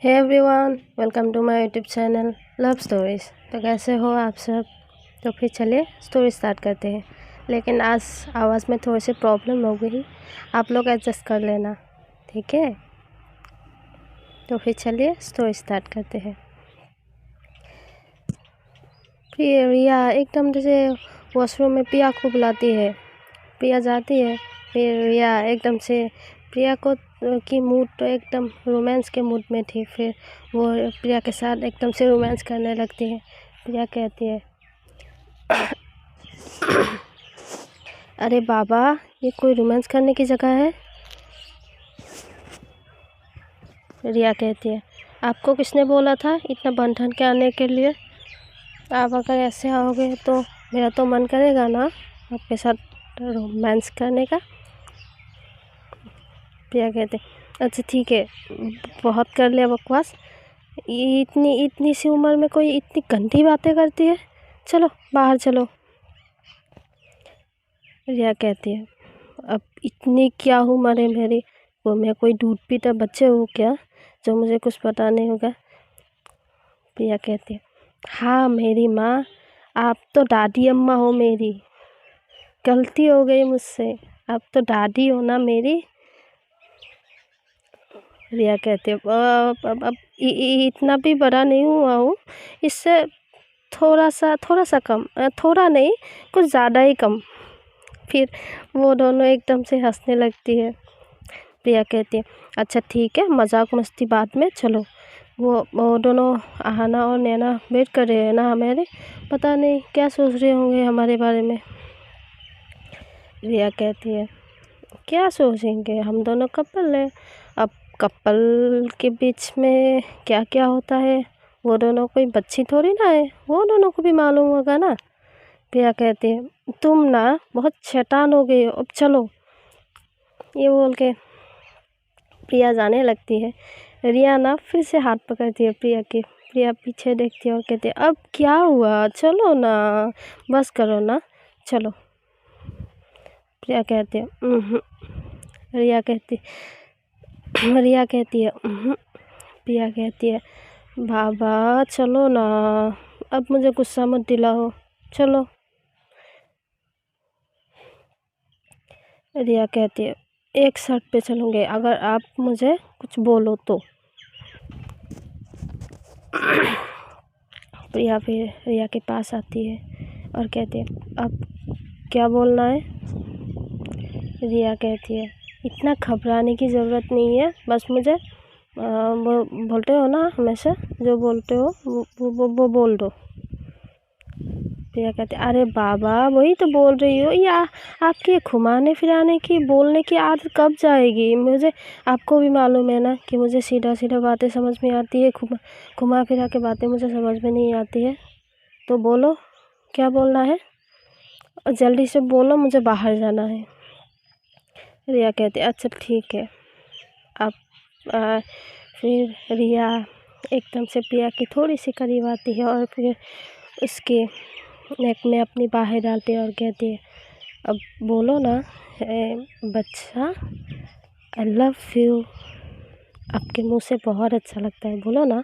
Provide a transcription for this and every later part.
Hey everyone, welcome to my YouTube channel love stories. तो कैसे हो आप सब? तो फिर चलिए स्टोरी स्टार्ट करते हैं। लेकिन आज आवाज़ में थोड़ी सी प्रॉब्लम हो गई, आप लोग एडजस्ट कर लेना, ठीक है? तो फिर चलिए स्टोरी स्टार्ट करते हैं। फिर रिया एकदम जैसे वॉशरूम में प्रिया को बुलाती है। प्रिया जाती है, फिर रिया एकदम से प्रिया को की मूड तो एकदम रोमांस के मूड में थी। फिर वो प्रिया के साथ एकदम से रोमांस करने लगती है। प्रिया कहती है, अरे बाबा, ये कोई रोमांस करने की जगह है? रिया कहती है, आपको किसने बोला था इतना बन ठन के आने के लिए? आप अगर ऐसे आओगे तो मेरा तो मन करेगा ना आपके साथ रोमांस करने का। प्रिया कहते, अच्छा ठीक है, बहुत कर लिया बकवास। इतनी सी उम्र में कोई इतनी गंदी बातें करती है, चलो बाहर चलो। रिया कहती है, अब इतनी क्या उम्र है मेरी? वो मैं कोई दूध पीता बच्चे हो क्या जो मुझे कुछ पता नहीं होगा? प्रिया कहती है, हाँ मेरी माँ, आप तो दादी अम्मा हो मेरी। गलती हो गई मुझसे, आप तो दादी हो ना मेरी। रिया कहती है, अब इतना भी बड़ा नहीं हुआ हूँ, इससे थोड़ा सा कम, थोड़ा नहीं कुछ ज़्यादा ही कम। फिर वो दोनों एकदम से हंसने लगती है। प्रिया कहती है, अच्छा ठीक है, मजाक मस्ती बाद में, चलो। वो दोनों आहाना और नैना वेट कर रहे हैं ना हमारे, पता नहीं क्या सोच रहे होंगे हमारे बारे में। रिया कहती है, क्या सोचेंगे, हम दोनों कपल हैं। अब कपल के बीच में क्या क्या होता है वो दोनों कोई बच्ची थोड़ी ना है, वो दोनों को भी मालूम होगा ना। प्रिया कहती है, तुम ना बहुत शैतान हो गई हो, अब चलो। ये बोल के प्रिया जाने लगती है। रिया ना फिर से हाथ पकड़ती है प्रिया की। प्रिया पीछे देखती है और कहती है, अब क्या हुआ, चलो ना, बस करो ना, चलो। प्रिया कहती है, रिया कहती रिया कहती है, प्रिया कहती है, बाबा चलो ना, अब मुझे गुस्सा मत दिलाओ, चलो। रिया कहती है, एक शर्त पे चलूँगे, अगर आप मुझे कुछ बोलो तो। प्रिया फिर रिया के पास आती है और कहती है, अब क्या बोलना है? रिया कहती है, इतना घबराने की ज़रूरत नहीं है, बस मुझे बोलते हो ना हमेशा जो बोलते हो वो बोल दो। प्रिया कहती है, अरे बाबा वही तो बोल रही हो, या आपकी घुमाने फिराने की बोलने की आदत कब जाएगी? मुझे, आपको भी मालूम है ना कि मुझे सीधा सीधा बातें समझ में आती है, घुमा फिरा के बातें मुझे समझ में नहीं आती है। तो बोलो, क्या बोलना है, और जल्दी से बोलो, मुझे बाहर जाना है। रिया कहती है, अच्छा ठीक है। अब फिर रिया एकदम से प्रिया की थोड़ी सी करीब आती है और फिर उसके नेक में अपनी बाहें डालती है और कहती है, अब बोलो ना बच्चा, आई लव यू। आपके मुंह से बहुत अच्छा लगता है, बोलो ना।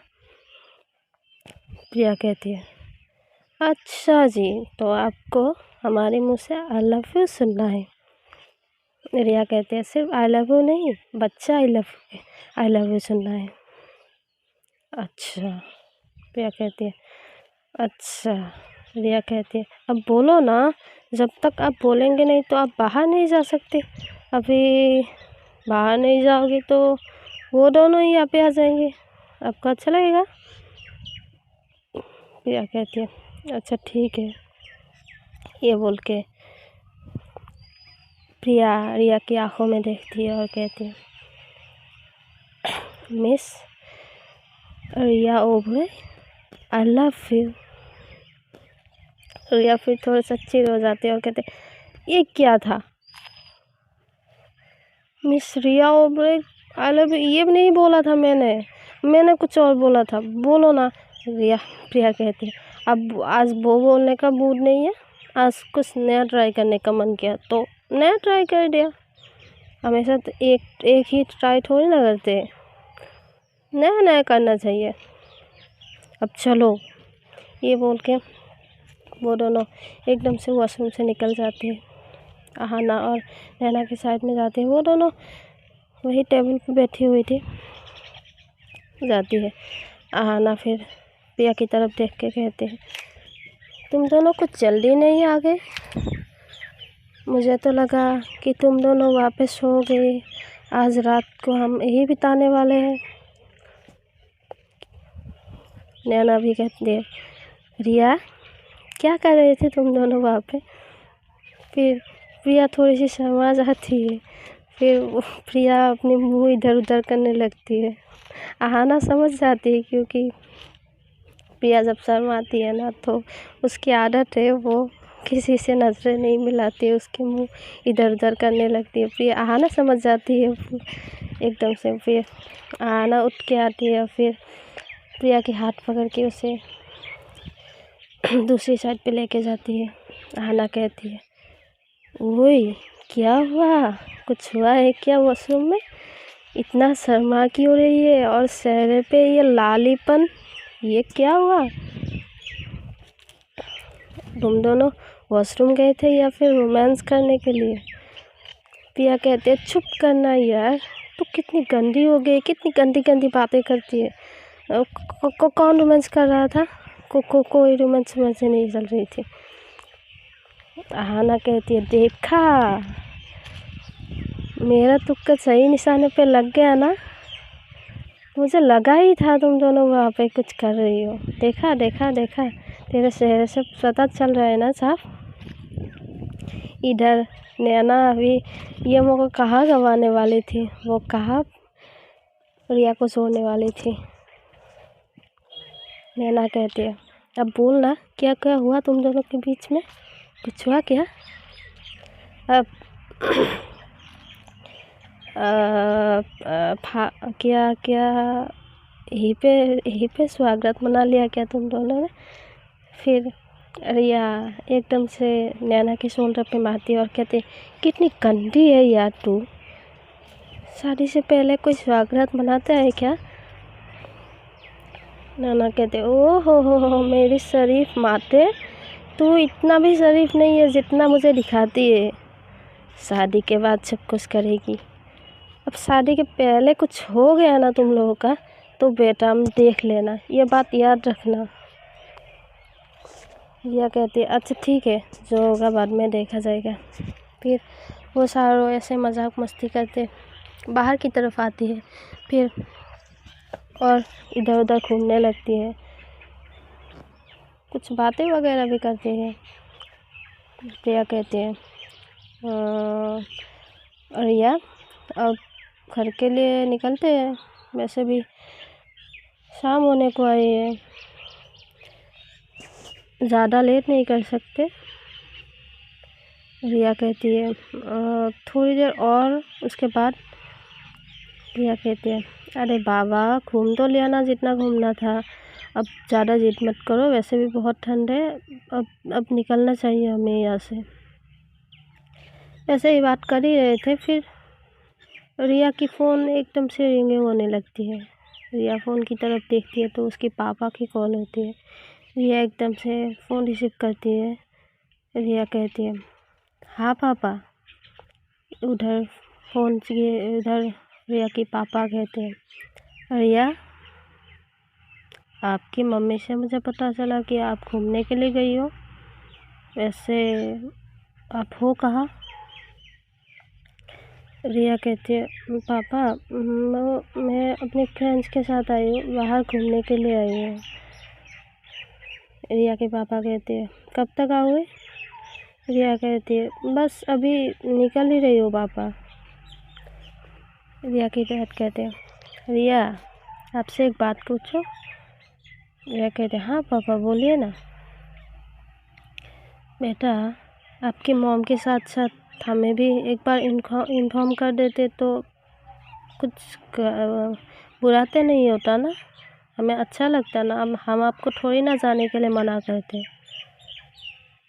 प्रिया कहती है, अच्छा जी, तो आपको हमारे मुंह से आई लव यू सुनना है? रिया कहती है, सिर्फ आई लव यू नहीं, बच्चा आई लव यू सुनना है। अच्छा। प्रिया कहती है, अच्छा। रिया कहती है, अब बोलो ना, जब तक आप बोलेंगे नहीं तो आप बाहर नहीं जा सकते। अभी बाहर नहीं जाओगे तो वो दोनों ही यहाँ पे आ जाएंगे, आपको अच्छा लगेगा? प्रिया कहती है, अच्छा ठीक है। ये बोल के प्रिया रिया की आंखों में देखती है और कहती है, miss Riya Oberoi, I love you. Riya फिर थोड़ा सा चिढ़ हो जाती है और कहते, ये क्या था? Miss Riya Oberoi I love you ये भी नहीं बोला था मैंने कुछ और बोला था, बोलो ना। प्रिया कहती है, अब आज वो बोलने का मूड नहीं है, आज कुछ नया ट्राई करने का मन किया तो नया ट्राई कर दिया। हमेशा तो एक ही ट्राई थोड़ी ना करते। नया नया करना चाहिए। अब चलो, ये बोल के वो दोनों एकदम से वॉशरूम से निकल जाते हैं। अहाना और नैना के साइड में जाते हैं। वो दोनों वही टेबल पे बैठी हुई थी। जाती है अहाना, फिर प्रिया की तरफ देख के कहते हैं, तुम दोनों कुछ जल्दी नहीं आ गए? मुझे तो लगा कि तुम दोनों वापस हो गए। आज रात को हम यही बिताने वाले हैं। नैना भी कहती है, रिया क्या कर रहे थे तुम दोनों वहाँ पे? फिर प्रिया थोड़ी सी शर्मा जाती है। फिर प्रिया अपनी मुंह इधर उधर करने लगती है। अहाना समझ जाती है, क्योंकि प्रिया जब शर्माती है ना तो उसकी आदत है, वो किसी से नज़रें नहीं मिलाती है, उसके मुंह इधर उधर करने लगती है। प्रिया अहाना समझ जाती है एकदम से। फिर अहाना उठ के आती है, फिर प्रिया के हाथ पकड़ के उसे दूसरी साइड पे लेके जाती है। अहाना कहती है, ओए क्या हुआ? कुछ हुआ है क्या वॉशरूम में? इतना शर्मा क्यों रही है? और चेहरे पे ये लालीपन, ये क्या हुआ? तुम दोनों वॉशरूम गए थे या फिर रोमांस करने के लिए? प्रिया कहते हैं, चुप करना यार, तू कितनी गंदी हो गई, कितनी गंदी गंदी बातें करती है। कौन रोमांस कर रहा था? कोई रोमांस मुझे नहीं चल रही थी। अहाना कहती है, देखा, मेरा तुक्का सही निशाने पे लग गया ना। मुझे लगा ही था तुम दोनों वहाँ पे कुछ कर रही हो। देखा देखा देखा, तेरे चेहरे से पता चल रहा है ना साहब। इधर नैना अभी ये मौका कहाँ गंवाने वाली थी, वो कहाँ रिया को छोड़ने वाली थी। नैना कहती है, अब बोल ना, क्या क्या हुआ तुम दोनों के बीच में? कुछ हुआ क्या? अब क्या क्या यहीं पे स्वागत मना लिया क्या तुम दोनों ने? फिर रिया एकदम से नैना के शोल्डर पे मारती है और कहती, कितनी गंदी है यार तू। शादी से पहले कोई स्वागत मनाता है क्या? नैना कहते, ओ हो मेरी शरीफ माते, तू इतना भी शरीफ नहीं है जितना मुझे दिखाती है। शादी के बाद सब कुछ करेगी। अब शादी के पहले कुछ हो गया ना तुम लोगों का, तो बेटा देख लेना, ये बात याद रखना। रिया कहती है, अच्छा ठीक है, जो होगा बाद में देखा जाएगा। फिर वो सारे ऐसे मजाक मस्ती करते बाहर की तरफ आती है। फिर और इधर उधर घूमने लगती है, कुछ बातें वगैरह भी करती है। प्रिया कहती है, रिया अब घर के लिए निकलते हैं, वैसे भी शाम होने को आई है, ज़्यादा लेट नहीं कर सकते। रिया कहती है, थोड़ी देर और उसके बाद। रिया कहती है, अरे बाबा घूम तो लिया ना जितना घूमना था, अब ज़्यादा जिद मत करो, वैसे भी बहुत ठंड है, अब निकलना चाहिए हमें यहाँ से। ऐसे ही बात कर ही रहे थे, फिर रिया की फ़ोन एकदम से रिंगिंग होने लगती है। रिया फ़ोन की तरफ देखती है तो उसके पापा की कॉल होती है। रिया एकदम से फ़ोन रिसीव करती है। रिया कहती है, हाँ पापा। उधर फ़ोन के उधर रिया के पापा कहते हैं, रिया आपकी मम्मी से मुझे पता चला कि आप घूमने के लिए गई हो, वैसे आप हो कहाँ? रिया कहती है, पापा मैं अपने फ्रेंड्स के साथ आई हूँ, बाहर घूमने के लिए आई हूँ। रिया के पापा कहते हैं, कब तक आओगे? रिया कहती है, बस अभी निकल ही रही हो पापा। रिया के डैड कहते हैं, रिया आपसे एक बात पूछो? रिया कहते हैं, हाँ पापा बोलिए ना। बेटा आपकी मॉम के साथ साथ हमें भी एक बार इन्फॉर्म कर देते तो कुछ बुरा तो नहीं होता ना, हमें अच्छा लगता ना, अब हम आपको थोड़ी ना जाने के लिए मना करते।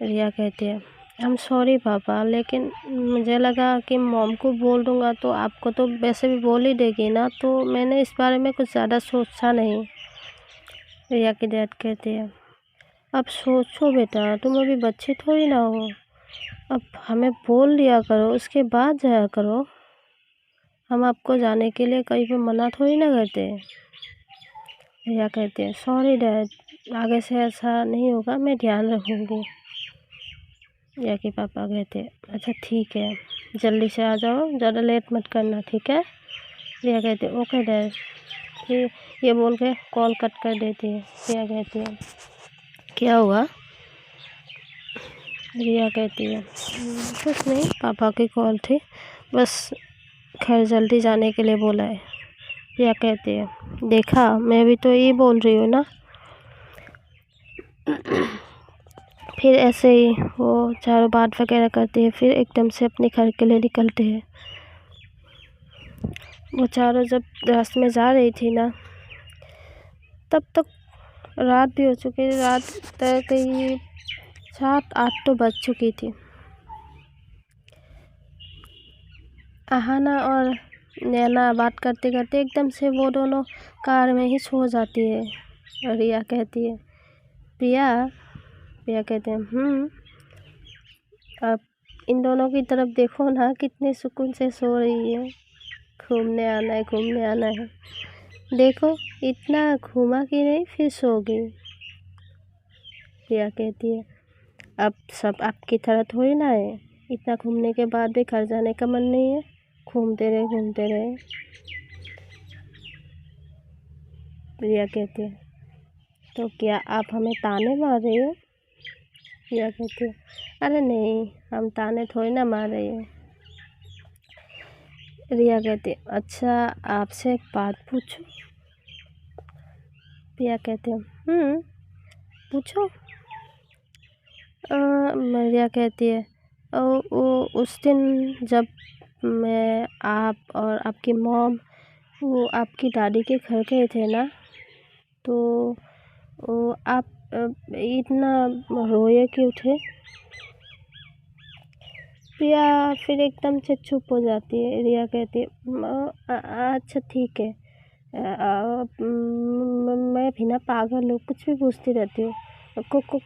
रिया कहती है, I'm सॉरी पापा, लेकिन मुझे लगा कि मॉम को बोल दूँगा तो आपको तो वैसे भी बोल ही देगी ना, तो मैंने इस बारे में कुछ ज़्यादा सोचा नहीं। रिया की डैड कहती है, अब सोचो बेटा, तुम अभी बच्चे थोड़ी ना हो, अब हमें बोल दिया करो, उसके बाद जाया करो। हम आपको जाने के लिए कहीं पे मना थोड़ी ना करते। रिया कहती है, सॉरी डैड, आगे से ऐसा नहीं होगा, मैं ध्यान रखूँगी। रिया के पापा कहते हैं, अच्छा ठीक है, जल्दी से आ जाओ, ज़्यादा लेट मत करना, ठीक है। रिया कहती है, ओके डैड। फिर ये बोल के कॉल कट कर देती है। रिया कहती है, क्या हुआ? रिया कहती है, कुछ नहीं, पापा की कॉल थी, बस खैर जल्दी जाने के लिए बोला है। रिया कहती है, देखा, मैं भी तो यही बोल रही हूँ ना। फिर ऐसे ही वो चारों बात वगैरह करते हैं, फिर एकदम से अपने घर के लिए निकलते हैं। वो चारों जब रास्ते में जा रही थी ना, तब तक रात भी हो चुकी थी, रात तक कहीं 7-8 तो बज चुकी थी। अहाना और नैना बात करते करते एकदम से वो दोनों कार में ही सो जाती है। और रिया कहती है, प्रिया कहते हैं, अब इन दोनों की तरफ देखो ना, कितने सुकून से सो रही है। घूमने आना है, घूमने आना है, देखो इतना घूमा कि नहीं, फिर सो गई। प्रिया कहती है, अब सब आपकी तरह थोड़ी ना है, इतना घूमने के बाद भी घर जाने का मन नहीं है, घूमते रहे। प्रिया कहती है, तो क्या आप हमें ताने मार रही हो? प्रिया कहती है, अरे नहीं, हम ताने थोड़ी ना मार रही हैं। रिया कहती है, अच्छा आपसे एक बात पूछूं? प्रिया कहती है, पूछो। रिया कहती है, उस दिन जब मैं, आप और आपकी मॉम वो आपकी दादी के घर गए थे ना, तो वो आप इतना रोए क्यों थे? प्रिया फिर एकदम से चुप हो जाती है। रिया कहती है, अच्छा ठीक है, मैं भी ना पागल हूँ, कुछ भी पूछती रहती हूँ।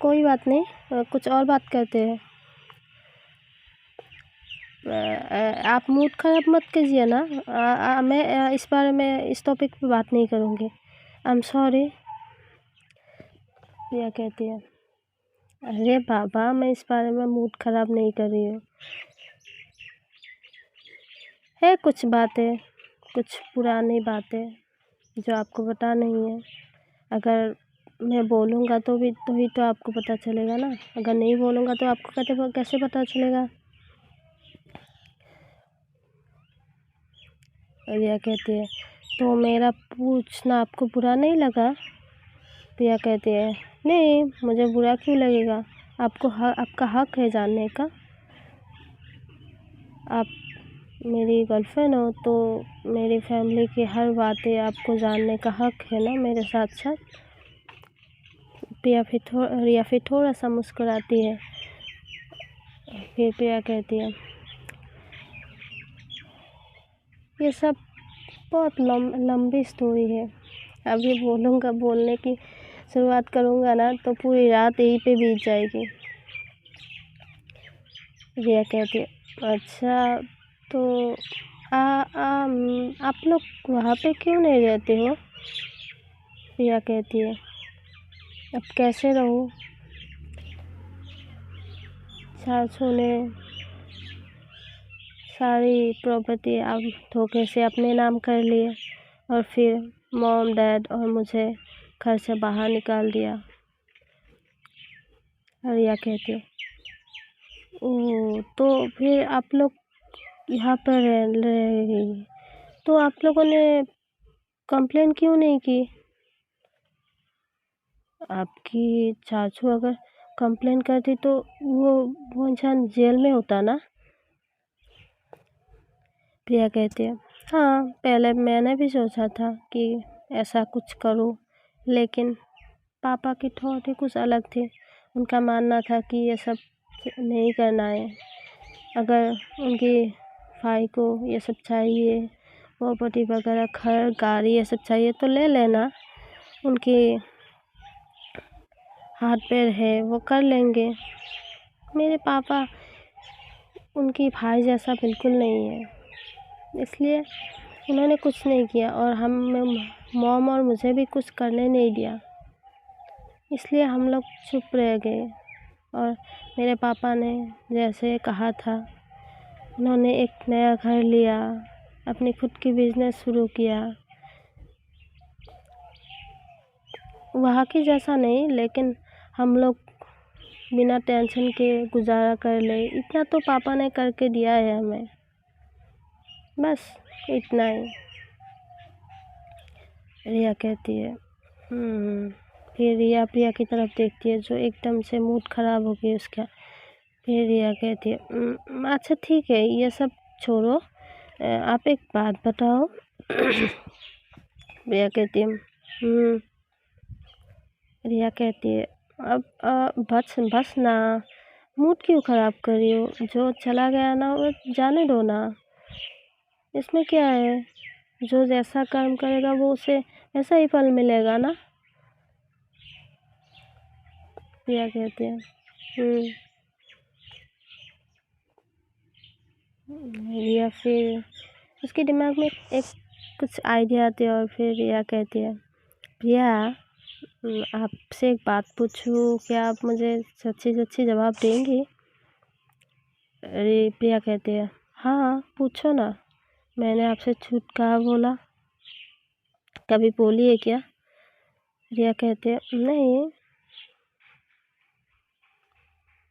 कोई बात नहीं, कुछ और बात करते हैं। आप मूड ख़राब मत कीजिए ना, मैं इस बारे में, इस टॉपिक पे बात नहीं करूँगी। I am sorry. रिया कहती है, अरे बाबा, मैं इस बारे में मूड ख़राब नहीं कर रही हूँ। है कुछ बातें, कुछ पुरानी बातें जो आपको पता नहीं है। अगर मैं बोलूँगा तो ही तो आपको पता चलेगा ना, अगर नहीं बोलूँगा तो आपको कैसे पता चलेगा? रिया कहती है, तो मेरा पूछना आपको बुरा नहीं लगा? प्रिया कहती है, नहीं, मुझे बुरा क्यों लगेगा, आपका हक है जानने का। आप मेरी गर्लफ्रेंड हो, तो मेरी फैमिली की हर बातें आपको जानने का हक है ना मेरे साथ साथ। रिया फिर थोड़ा सा मुस्कुराती है। फिर प्रिया कहती है, ये सब बहुत लंबी स्टोरी है, अभी बोलने की शुरुआत करूँगा ना तो पूरी रात यहीं पे बीत जाएगी। रिया कहती है, अच्छा तो आप लोग वहाँ पे क्यों नहीं रहते हो? रिया कहती है, अब कैसे रहूँ, चाचू ने सारी प्रॉपर्टी अब धोखे से अपने नाम कर लिए, और फिर मॉम डैड और मुझे घर से बाहर निकाल दिया। रिया कहती है, ओह, तो फिर आप लोग यहाँ पर रहेगी, तो आप लोगों ने कंप्लेन क्यों नहीं की? आपकी चाचू अगर कंप्लेन करती तो वो इंसान जेल में होता ना। प्रिया कहती है, हाँ, पहले मैंने भी सोचा था कि ऐसा कुछ करूँ, लेकिन पापा की थॉट ही कुछ अलग थी। उनका मानना था कि ये सब नहीं करना है। अगर उनकी भाई को ये सब चाहिए, प्रॉपर्टी वगैरह, घर, गाड़ी, ये सब चाहिए तो ले लेना। उनके हाथ पैर है, वो कर लेंगे। मेरे पापा उनकी भाई जैसा बिल्कुल नहीं है, इसलिए उन्होंने कुछ नहीं किया और मॉम और मुझे भी कुछ करने नहीं दिया, इसलिए हम लोग चुप रह गए। और मेरे पापा ने जैसे कहा था, उन्होंने एक नया घर लिया, अपनी खुद की बिजनेस शुरू किया। वहाँ की जैसा नहीं, लेकिन हम लोग बिना टेंशन के गुजारा कर ले, इतना तो पापा ने करके दिया है हमें, बस इतना ही। रिया कहती है फिर रिया प्रिया की तरफ देखती है, जो एकदम से मूड ख़राब हो गई उसका। फिर रिया कहती है अच्छा ठीक है, ये सब छोड़ो, आप एक बात बताओ। रिया कहती है रिया कहती है अब बस ना, मूड क्यों ख़राब कर रही हो? जो चला गया ना वो जाने दो ना, इसमें क्या है? जो जैसा कर्म करेगा वो उसे ऐसा ही फल मिलेगा ना। रिया कहते हैं रिया फिर उसके दिमाग में एक कुछ आइडिया आते हैं और फिर रिया कहती है प्रिया आपसे एक बात पूछूं, क्या आप मुझे सच्ची सच्ची जवाब देंगी? अरे प्रिया कहती है हाँ पूछो ना, मैंने आपसे झूठ कहा बोला? कभी बोली है क्या? रिया कहती है नहीं।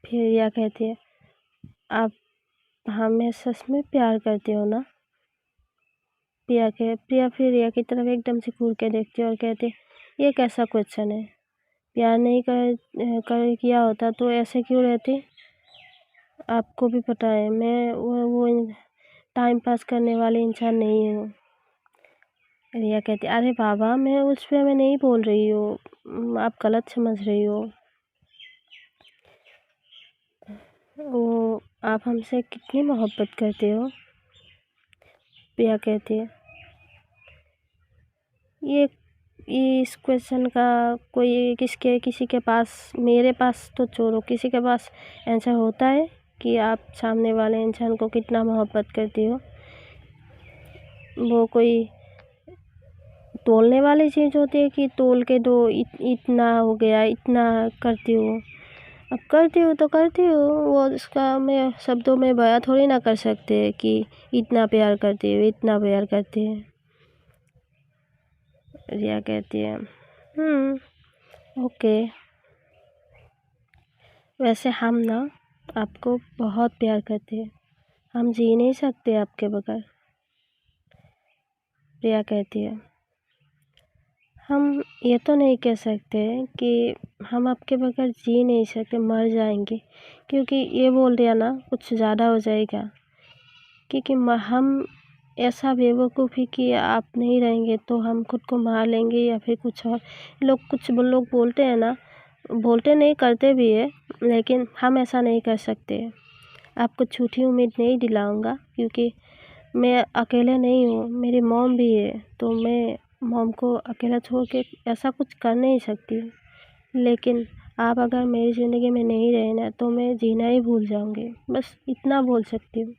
फिर रिया कहती है आप हमें सच में प्यार करते हो ना? प्रिया फिर रिया की तरफ एकदम से घूर के देखती है और कहती है ये कैसा क्वेश्चन है? प्यार नहीं कर किया होता तो ऐसे क्यों रहती? आपको भी पता है मैं वो टाइम पास करने वाले इंसान नहीं हूँ। रिया कहती अरे बाबा मैं उस पे मैं नहीं बोल रही हूँ, आप गलत समझ रही हो। वो आप हमसे कितनी मोहब्बत करते हो? प्रिया कहती है ये इस क्वेश्चन का कोई किसी के पास, मेरे पास तो छोड़ो, किसी के पास आंसर होता है कि आप सामने वाले इंसान को कितना मोहब्बत करती हो? वो कोई तोलने वाली चीज़ होती है कि तोल के दो, इतना हो गया, इतना करती हूँ। अब करती हूँ तो करती हूँ, वो उसका मैं शब्दों में बयां थोड़ी ना कर सकते कि इतना प्यार करती हूँ, इतना प्यार करती है। रिया कहती है ओके, वैसे हम ना आपको बहुत प्यार करते हैं, हम जी नहीं सकते आपके बगैर। रिया कहती है हम ये तो नहीं कह सकते कि हम आपके बगैर जी नहीं सकते, मर जाएंगे, क्योंकि ये बोल दिया ना कुछ ज़्यादा हो जाएगा। क्योंकि हम ऐसा बेवकूफ़ी कि आप नहीं रहेंगे तो हम खुद को मार लेंगे या फिर कुछ और। कुछ लोग बोलते हैं ना, बोलते नहीं करते भी है, लेकिन हम ऐसा नहीं कर सकते। आपको झूठी उम्मीद नहीं दिलाऊंगा, क्योंकि मैं अकेले नहीं हूँ, मेरी मॉम भी है, तो मैं मॉम को अकेला छोड़ के ऐसा कुछ कर नहीं सकती। लेकिन आप अगर मेरी ज़िंदगी में नहीं रहे ना तो मैं जीना ही भूल जाऊँगी, बस इतना बोल सकती हूँ।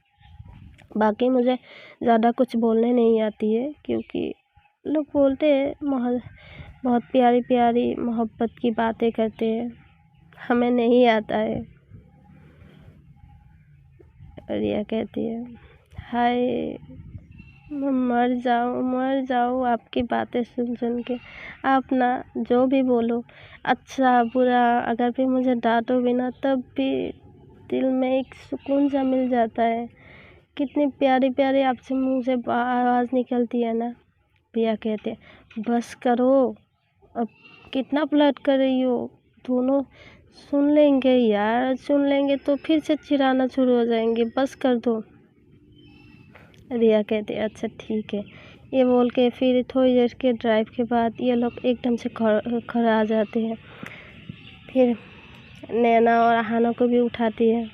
बाकी मुझे ज़्यादा कुछ बोलने नहीं आती है, क्योंकि लोग बोलते हैं बहुत प्यारी प्यारी मोहब्बत की बातें करते हैं, हमें नहीं आता है। रिया कहती है हाय मैं मर जाऊँ आपकी बातें सुन सुन के। आप ना जो भी बोलो, अच्छा बुरा, अगर भी मुझे डांटो भी ना, तब भी दिल में एक सुकून सा मिल जाता है। कितनी प्यारी प्यारी आपसे मुँह से आवाज़ निकलती है ना। प्रिया कहते हैं बस करो, अब कितना फ्लर्ट कर रही हो? दोनों सुन लेंगे यार, सुन लेंगे तो फिर से चिढ़ाना शुरू हो जाएंगे, बस कर दो। रिया कहते अच्छा ठीक है। ये बोल के फिर थोड़ी देर के ड्राइव के बाद ये लोग एकदम से खड़ा आ जाते हैं। फिर नैना और अहाना को भी उठाती है।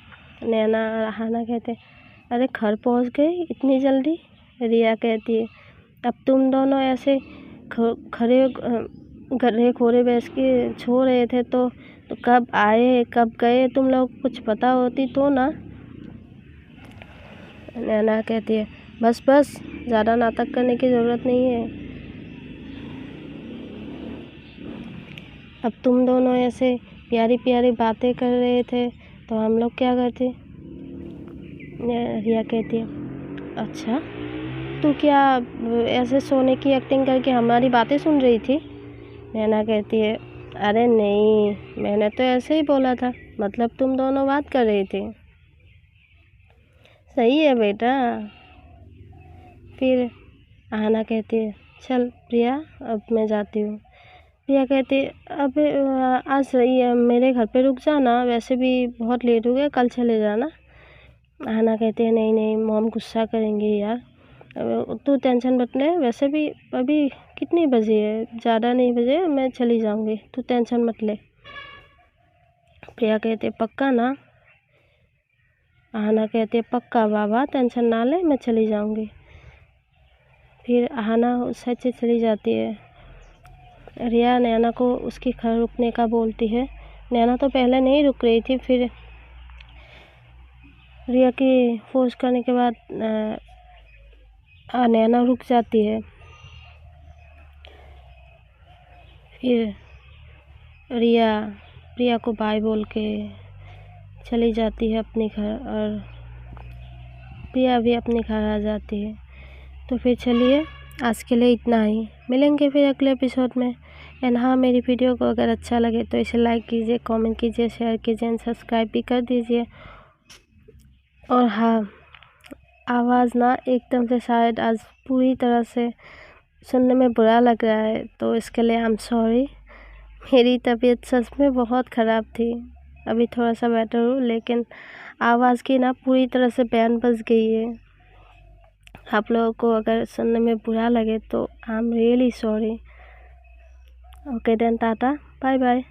नैना और अहाना कहते अरे घर पहुंच गई इतनी जल्दी। रिया कहती है अब तुम दोनों ऐसे खड़े गड्ढे खोरे बैठ के छो रहे थे तो कब आए कब गए, तुम लोग कुछ पता होती तो ना। नैना कहती है बस बस ज़्यादा नाटक करने की ज़रूरत नहीं है। अब तुम दोनों ऐसे प्यारी प्यारी बातें कर रहे थे तो हम लोग क्या करते। रिया कहती है अच्छा तू क्या ऐसे सोने की एक्टिंग करके हमारी बातें सुन रही थी। नैना कहती है अरे नहीं मैंने तो ऐसे ही बोला था, मतलब तुम दोनों बात कर रही थी। सही है बेटा। फिर अहाना कहती है चल प्रिया अब मैं जाती हूँ। प्रिया कहती है अब आज सही है मेरे घर पे रुक जाना, वैसे भी बहुत लेट हो गया, कल चले जाना। अहाना कहती है नहीं नहीं मॉम गुस्सा करेंगी यार, तू टेंशन मत ले, वैसे भी अभी कितनी बजे है, ज़्यादा नहीं बजे, मैं चली जाऊँगी, तू टेंशन मत ले। प्रिया कहती है पक्का ना। अहाना कहती है पक्का बाबा टेंशन ना ले मैं चली जाऊँगी। फिर अहाना उस साइड से चली जाती है। रिया नैना को उसके घर रुकने का बोलती है। नैना तो पहले नहीं रुक रही थी, फिर रिया की फोर्स करने के बाद नैना रुक जाती है। फिर रिया प्रिया को बाय बोल के चली जाती है अपने घर और प्रिया भी अपने घर आ जाती है। तो फिर चलिए आज के लिए इतना ही, मिलेंगे फिर अगले एपिसोड में। एंड हाँ मेरी वीडियो को अगर अच्छा लगे तो इसे लाइक कीजिए, कमेंट कीजिए, शेयर कीजिए एंड सब्सक्राइब भी कर दीजिए। और हाँ आवाज़ ना एकदम से शायद आज पूरी तरह से सुनने में बुरा लग रहा है तो इसके लिए आई एम सॉरी। मेरी तबीयत सच में बहुत ख़राब थी, अभी थोड़ा सा बेटर हूँ, लेकिन आवाज़ की ना पूरी तरह से बैन बज गई है। आप लोगों को अगर सुनने में बुरा लगे तो I am really sorry. Okay then tata bye bye.